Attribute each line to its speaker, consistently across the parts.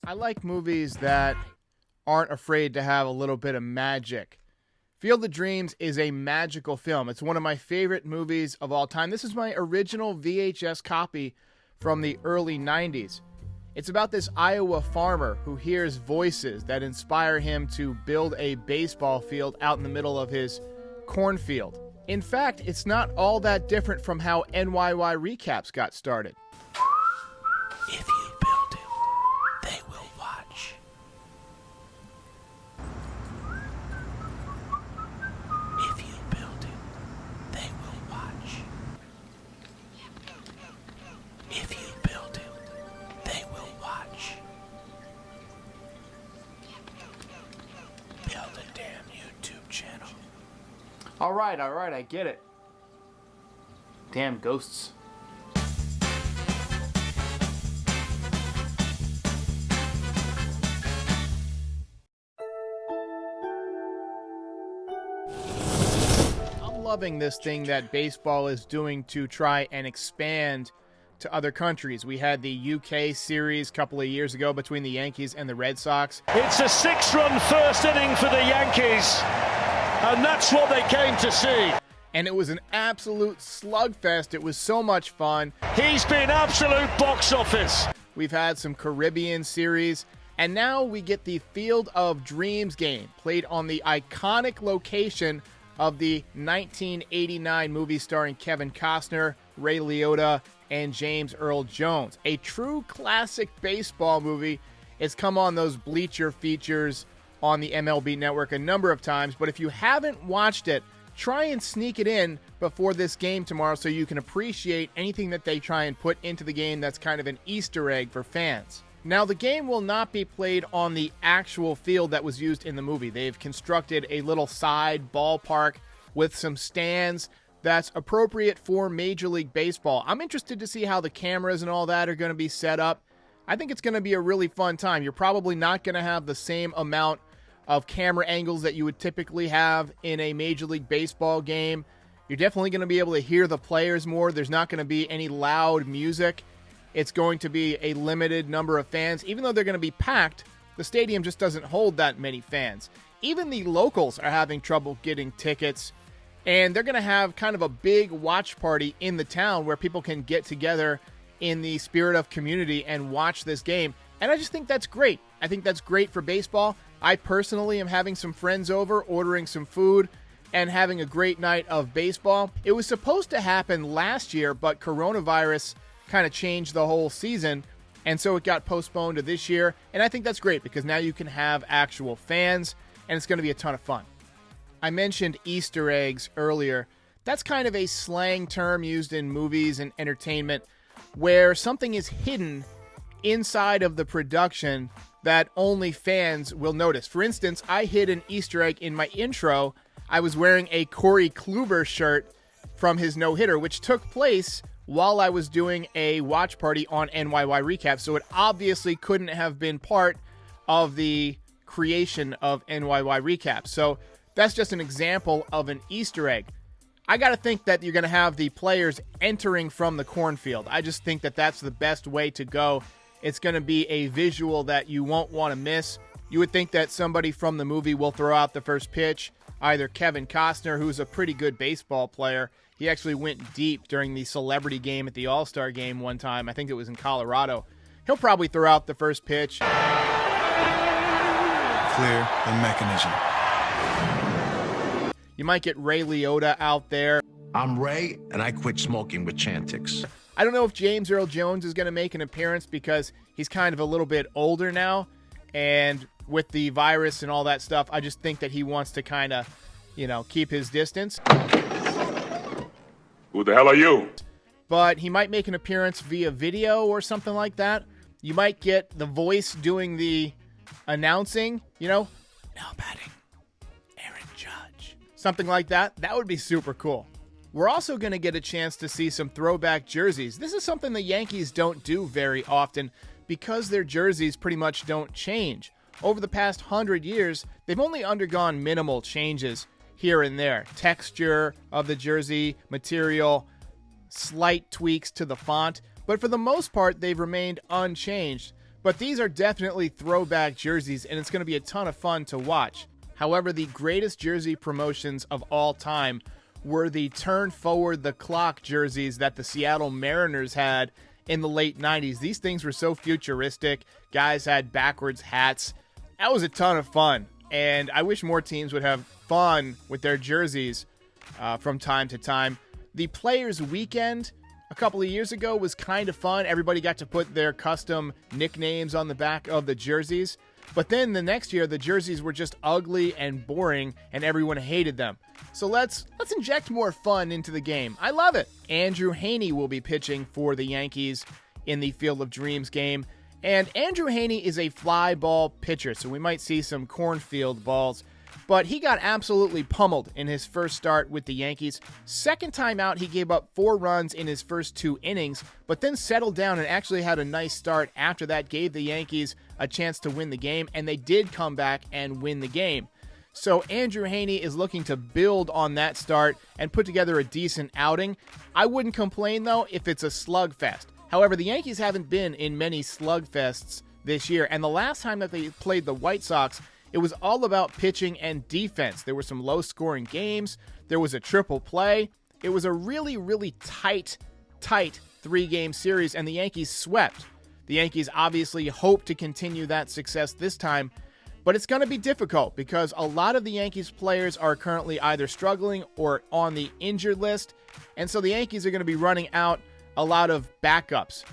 Speaker 1: I like movies that aren't afraid to have a little bit of magic. Field of Dreams is a magical film. It's one of my favorite movies of all time. This is my original VHS copy from the early 90s. It's about this Iowa farmer who hears voices that inspire him to build a baseball field out in the middle of his cornfield. In fact, it's not all that different from how NYY Recaps got started.
Speaker 2: If you build it, they will watch. If you build it, they will watch. If you build it, they will watch. Build a damn YouTube channel.
Speaker 1: All right, I get it. Damn ghosts. Loving this thing that baseball is doing to try and expand to other countries. We had the UK series a couple of years ago between the Yankees and the Red Sox.
Speaker 3: It's a 6-run first inning for the Yankees, and that's what they came to see.
Speaker 1: And it was an absolute slugfest. It was so much fun.
Speaker 3: He's been absolute box office.
Speaker 1: We've had some Caribbean series, and now we get the Field of Dreams game played on the iconic location of the 1989 movie starring Kevin Costner, Ray Liotta, and James Earl Jones. A true classic baseball movie. It's come on those bleacher features on the MLB Network a number of times, but if you haven't watched it, try and sneak it in before this game tomorrow so you can appreciate anything that they try and put into the game that's kind of an Easter egg for fans. Now, the game will not be played on the actual field that was used in the movie. They've constructed a little side ballpark with some stands that's appropriate for Major League Baseball. I'm interested to see how the cameras and all that are going to be set up. I think it's going to be a really fun time. You're probably not going to have the same amount of camera angles that you would typically have in a Major League Baseball game. You're definitely going to be able to hear the players more. There's not going to be any loud music. It's going to be a limited number of fans. Even though they're going to be packed, the stadium just doesn't hold that many fans. Even the locals are having trouble getting tickets, and they're going to have kind of a big watch party in the town where people can get together in the spirit of community and watch this game. And I just think that's great. I think that's great for baseball. I personally am having some friends over, ordering some food, and having a great night of baseball. It was supposed to happen last year, but coronavirus kind of changed the whole season, and so it got postponed to this year. And I think that's great because now you can have actual fans, and it's going to be a ton of fun. I mentioned Easter eggs earlier. That's kind of a slang term used in movies and entertainment where something is hidden inside of the production that only fans will notice. For instance, I hid an Easter egg in my intro. I was wearing a Corey Kluber shirt from his no-hitter, which took place while I was doing a watch party on NYY Recaps, so it obviously couldn't have been part of the creation of NYY Recaps. So that's just an example of an Easter egg. I got to think that you're going to have the players entering from the cornfield. I just think that that's the best way to go. It's going to be a visual that you won't want to miss. You would think that somebody from the movie will throw out the first pitch, either Kevin Costner, who's a pretty good baseball player. He actually went deep during the celebrity game at the All-Star game one time. I think it was in Colorado. He'll probably throw out the first pitch.
Speaker 4: Clear the mechanism.
Speaker 1: You might get Ray Liotta out there.
Speaker 2: I'm Ray, and I quit smoking with Chantix.
Speaker 1: I don't know if James Earl Jones is going to make an appearance because he's kind of a little bit older now. And with the virus and all that stuff, I just think that he wants to kind of, keep his distance.
Speaker 5: Who the hell are you?
Speaker 1: But he might make an appearance via video or something like that. You might get the voice doing the announcing, no batting, Aaron Judge. Something like that. That would be super cool. We're also going to get a chance to see some throwback jerseys. This is something the Yankees don't do very often because their jerseys pretty much don't change. Over the past 100 years, they've only undergone minimal changes here and there. Texture of the jersey, material, slight tweaks to the font, but for the most part, they've remained unchanged. But these are definitely throwback jerseys, and it's going to be a ton of fun to watch. However, the greatest jersey promotions of all time were the turn forward the clock jerseys that the Seattle Mariners had in the late 90s. These things were so futuristic. Guys had backwards hats. That was a ton of fun, and I wish more teams would have fun with their jerseys from time to time. The Players Weekend a couple of years ago was kind of fun. Everybody got to put their custom nicknames on the back of the jerseys. But then the next year, the jerseys were just ugly and boring, and everyone hated them. So let's inject more fun into the game. I love it. Andrew Haney will be pitching for the Yankees in the Field of Dreams game. And Andrew Haney is a fly ball pitcher, so we might see some cornfield balls. But he got absolutely pummeled in his first start with the Yankees. Second time out, he gave up 4 runs in his first 2 innings, but then settled down and actually had a nice start after that, gave the Yankees a chance to win the game, and they did come back and win the game. So Andrew Haney is looking to build on that start and put together a decent outing. I wouldn't complain, though, if it's a slugfest. However, the Yankees haven't been in many slugfests this year, and the last time that they played the White Sox, it was all about pitching and defense. There were some low-scoring games. There was a triple play. It was a really, really tight 3-game series, and the Yankees swept. The Yankees obviously hope to continue that success this time, but it's going to be difficult because a lot of the Yankees players are currently either struggling or on the injured list, and so the Yankees are going to be running out a lot of backups.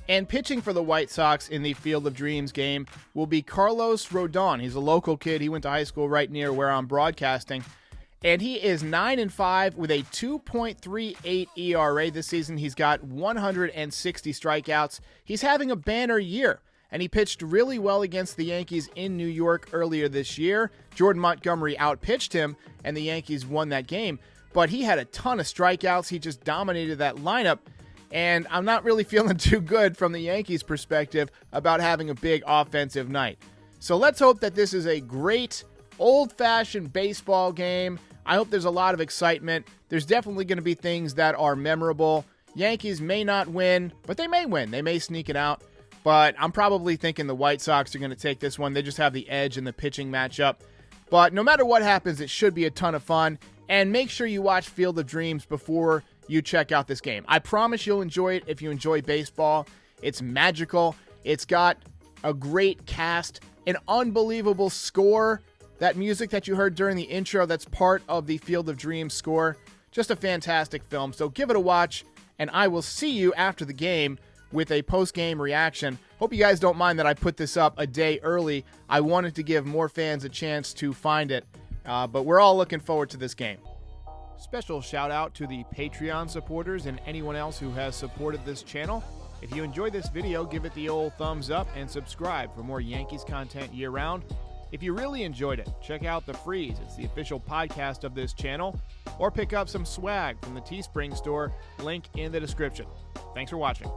Speaker 1: And pitching for the White Sox in the Field of Dreams game will be Carlos Rodon. He's a local kid. He went to high school right near where I'm broadcasting. And he is 9-5 with a 2.38 ERA this season. He's got 160 strikeouts. He's having a banner year. And he pitched really well against the Yankees in New York earlier this year. Jordan Montgomery outpitched him, and the Yankees won that game. But he had a ton of strikeouts. He just dominated that lineup. And I'm not really feeling too good from the Yankees' perspective about having a big offensive night. So let's hope that this is a great, old-fashioned baseball game. I hope there's a lot of excitement. There's definitely going to be things that are memorable. Yankees may not win, but they may win. They may sneak it out. But I'm probably thinking the White Sox are going to take this one. They just have the edge in the pitching matchup. But no matter what happens, it should be a ton of fun. And make sure you watch Field of Dreams before you check out this game. I promise you'll enjoy it if you enjoy baseball. It's magical. It's got a great cast, an unbelievable score. That music that you heard during the intro, that's part of the Field of Dreams score. Just a fantastic film. So give it a watch, and I will see you after the game with a post-game reaction. Hope you guys don't mind that I put this up a day early. I wanted to give more fans a chance to find it, but we're all looking forward to this game. Special shout out to the Patreon supporters and anyone else who has supported this channel. If you enjoyed this video, give it the old thumbs up and subscribe for more Yankees content year-round. If you really enjoyed it, check out the Frieze. It's the official podcast of this channel. Or pick up some swag from the Teespring store, link in the description. Thanks for watching.